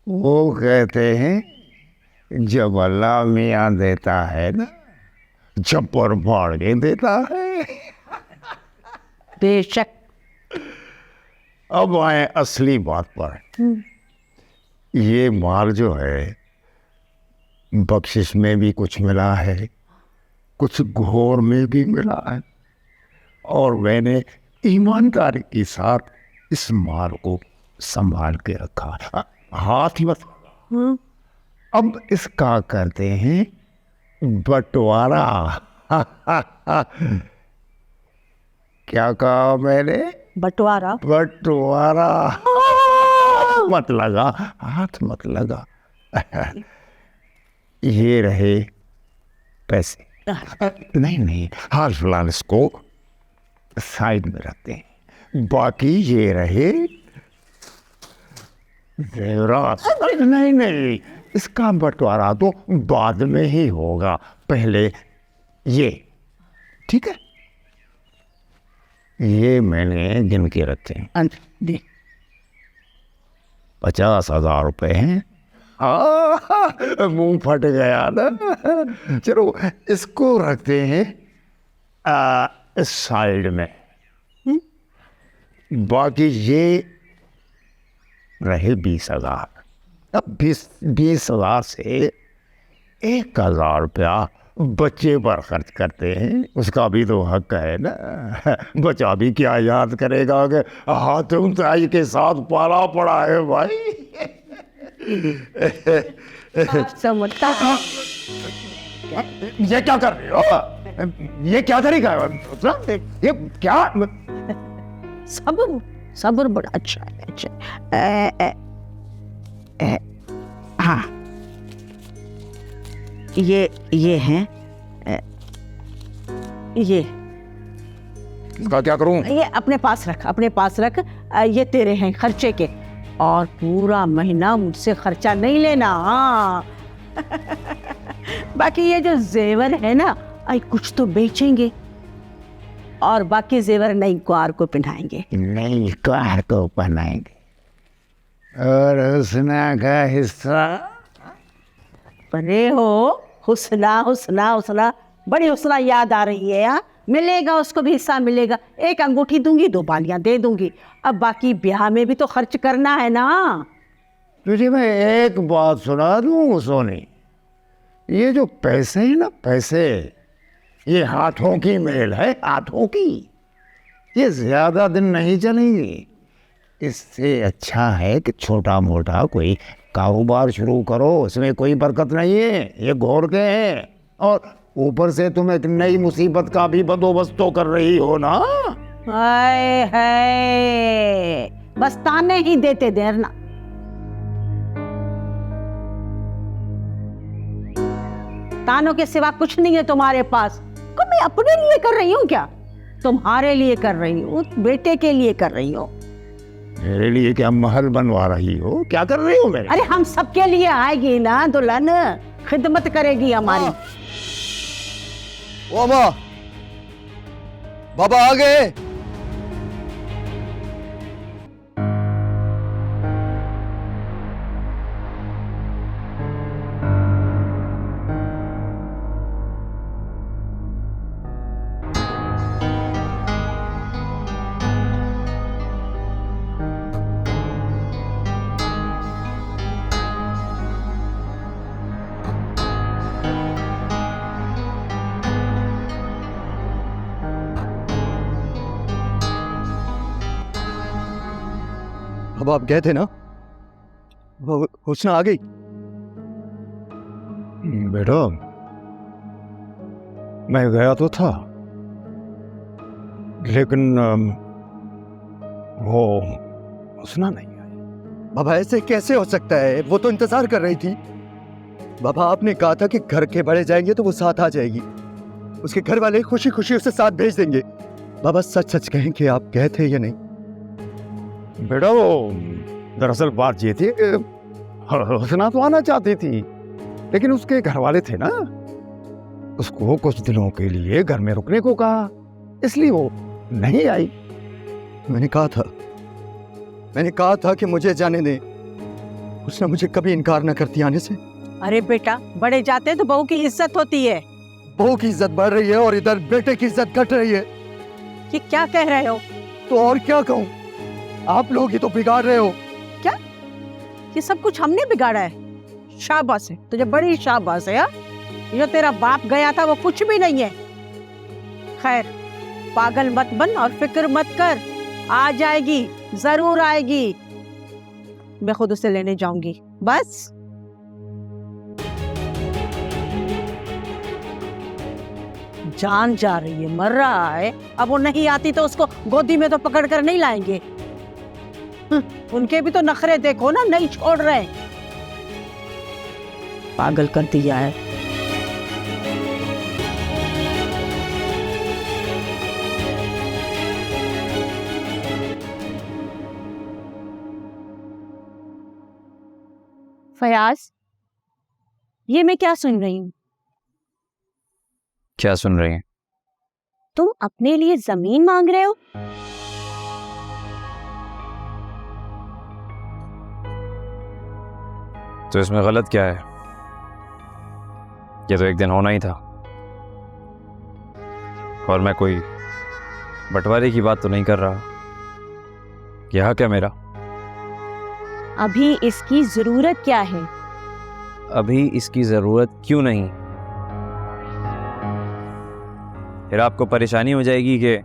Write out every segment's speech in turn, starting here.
वो कहते हैं जब अल्लाह मियाँ देता है ना, छप्पर फाड़ के देता है। बेशक। अब आए असली बात पर। ये माल जो है, बख्शिश में भी कुछ मिला है, कुछ घोर में भी मिला है, और मैंने ईमानदारी के साथ इस माल को संभाल के रखा। हाथ मत। अब इसका करते हैं बंटवारा। क्या कहा मैंने? बंटवारा। बंटवारा। मत लगा, हाथ मत लगा। ये रहे पैसे। नहीं नहीं, हाल फिलहाल इसको साइड में रखते हैं। बाकी ये रहे जेवरात। नहीं नहीं, इसका बंटवारा तो बाद में ही होगा, पहले ये। ठीक है, ये मैंने गिन के रखे हैं। 50,000 रुपए हैं। मुंह फट गया ना। चलो इसको रखते हैं इस साइड में। बाकी ये रहे 20,000। अब 20,000 से 1,000 रुपया बच्चे पर खर्च करते हैं। उसका भी तो हक है ना। बच्चा भी क्या याद करेगा कि हाथ ऊंचाई के साथ पाला पड़ा है भाई। समझता है। ये क्या कर रही हो? ये क्या तरीका है? ये क्या? सब्र सब्र बड़ा अच्छा है। अच्छा हाँ, ये हैं, ये इसका क्या करूं? ये अपने पास रख, अपने पास रख। ये तेरे हैं खर्चे के, और पूरा महीना मुझसे खर्चा नहीं लेना। हाँ। बाकी ये जो जेवर है ना, कुछ तो बेचेंगे, और बाकी जेवर नई कुआर को पहनाएंगे। नई कुआर को पहनाएंगे, और हुस्ना का हिस्सा। परे हो, हुस्ना हुस्ना हुस्ना, बड़ी हुस्ना याद आ रही है। यार मिलेगा, उसको भी हिस्सा मिलेगा। एक अंगूठी दूंगी, 2 बालियां दे दूंगी। अब बाकी ब्याह में भी तो खर्च करना है ना। तुझे मैं एक बात सुना दूं सोनी, ये जो पैसे हैं ना, पैसे, ये हाथों की मेल है, हाथों की। ये ज्यादा दिन नहीं चलेंगी। इससे अच्छा है कि छोटा मोटा कोई कारोबार शुरू करो, उसमें कोई बरकत नहीं है, ये घोर के हैं। और ऊपर से तुम एक नई मुसीबत का भी बंदोबस्त तो कर रही हो ना। हाय हाय, बस ताने ही देते देरना। तानों के सिवा कुछ नहीं है तुम्हारे पास। को मैं अपने लिए कर रही हूँ क्या? तुम्हारे लिए कर रही हूँ, बेटे के लिए कर रही हूँ। मेरे लिए क्या महल बनवा रही हो? क्या कर रही हो मेरे? अरे हम सबके लिए आएगी ना दुल्हन, खिदमत करेगी हमारी। ओ माँ, बाबा आ गए। अब आप गए थे ना, हुस्ना आ गई। बेटा, मैं गया तो था, लेकिन वो हुस्ना नहीं आई। बाबा ऐसे कैसे हो सकता है? वो तो इंतजार कर रही थी। बाबा आपने कहा था कि घर के बड़े जाएंगे तो वो साथ आ जाएगी। उसके घर वाले खुशी खुशी उसे साथ भेज देंगे। बाबा सच सच कहें कि आप गए थे या नहीं? बेटा, वो दरअसल बात ये थी कि हुस्ना तो आना चाहती थी, लेकिन उसके घर वाले थे ना, उसको कुछ दिनों के लिए घर में रुकने को कहा, इसलिए वो नहीं आई। मैंने कहा था मैंने कहा था कि मुझे जाने दें। उसने मुझे कभी इनकार न करती आने से। अरे बेटा, बड़े जाते तो बहू की इज्जत होती है। बहू की इज्जत बढ़ रही है और इधर बेटे की इज्जत घट रही है। ये क्या कह रहे हो? तो और क्या कहूँ, आप लोग ही तो बिगाड़ रहे हो। क्या ये सब कुछ हमने बिगाड़ा है? शाबाश है तुझे, बड़ी शाबाश है। जो तेरा बाप गया था वो कुछ भी नहीं है। खैर, पागल मत बन और फिक्र मत कर, आ जाएगी, जरूर आएगी। मैं खुद उसे लेने जाऊंगी। बस जान जा रही है, मर रहा है। अब वो नहीं आती तो उसको गोदी में तो पकड़ कर नहीं लाएंगे। उनके भी तो नखरे देखो ना, नहीं छोड़ रहे। पागल कर दिया है। फयाज, ये मैं क्या सुन रही हूँ? क्या सुन रही हैं? तुम अपने लिए जमीन मांग रहे हो? तो इसमें गलत क्या है? ये तो एक दिन होना ही था। और मैं कोई बंटवारे की बात तो नहीं कर रहा। यह हक है मेरा। अभी इसकी जरूरत क्या है? अभी इसकी जरूरत क्यों नहीं? फिर आपको परेशानी हो जाएगी कि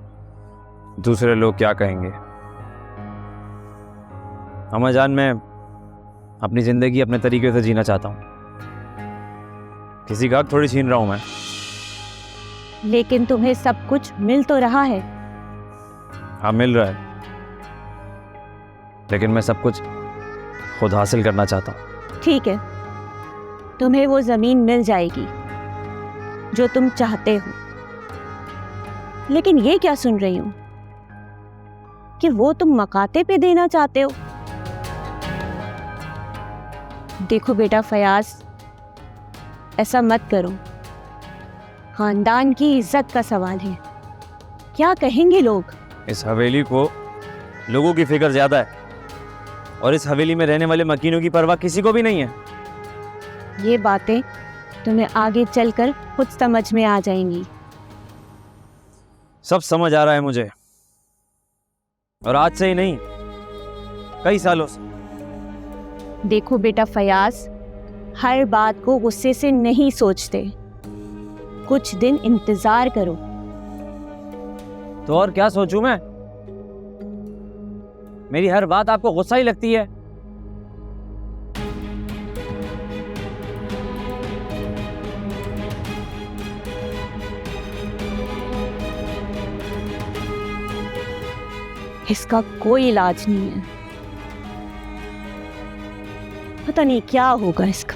दूसरे लोग क्या कहेंगे। अम्मा जान, मैं अपनी जिंदगी अपने तरीके से जीना चाहता हूँ। किसी का हक थोड़ी छीन रहा हूं मैं। लेकिन तुम्हें सब कुछ मिल तो रहा है। हाँ, मिल रहा है, लेकिन मैं सब कुछ खुद हासिल करना चाहता हूँ। ठीक है, तुम्हें वो जमीन मिल जाएगी जो तुम चाहते हो। लेकिन ये क्या सुन रही हूं कि वो तुम मकाते पे देना चाहते हो? देखो बेटा फयाज, ऐसा मत करो। खानदान की इज्जत का सवाल है। क्या कहेंगे लोग? इस हवेली को लोगों की फिक्र ज्यादा है और इस हवेली में रहने वाले मकीनों की परवाह किसी को भी नहीं है। ये बातें तुम्हें आगे चलकर खुद समझ में आ जाएंगी। सब समझ आ रहा है मुझे, और आज से ही नहीं, कई सालों से। देखो बेटा फयाज, हर बात को गुस्से से नहीं सोचते। कुछ दिन इंतजार करो। तो और क्या सोचूं मैं? मेरी हर बात आपको गुस्सा ही लगती है। इसका कोई इलाज नहीं है। पता नहीं क्या होगा इसका।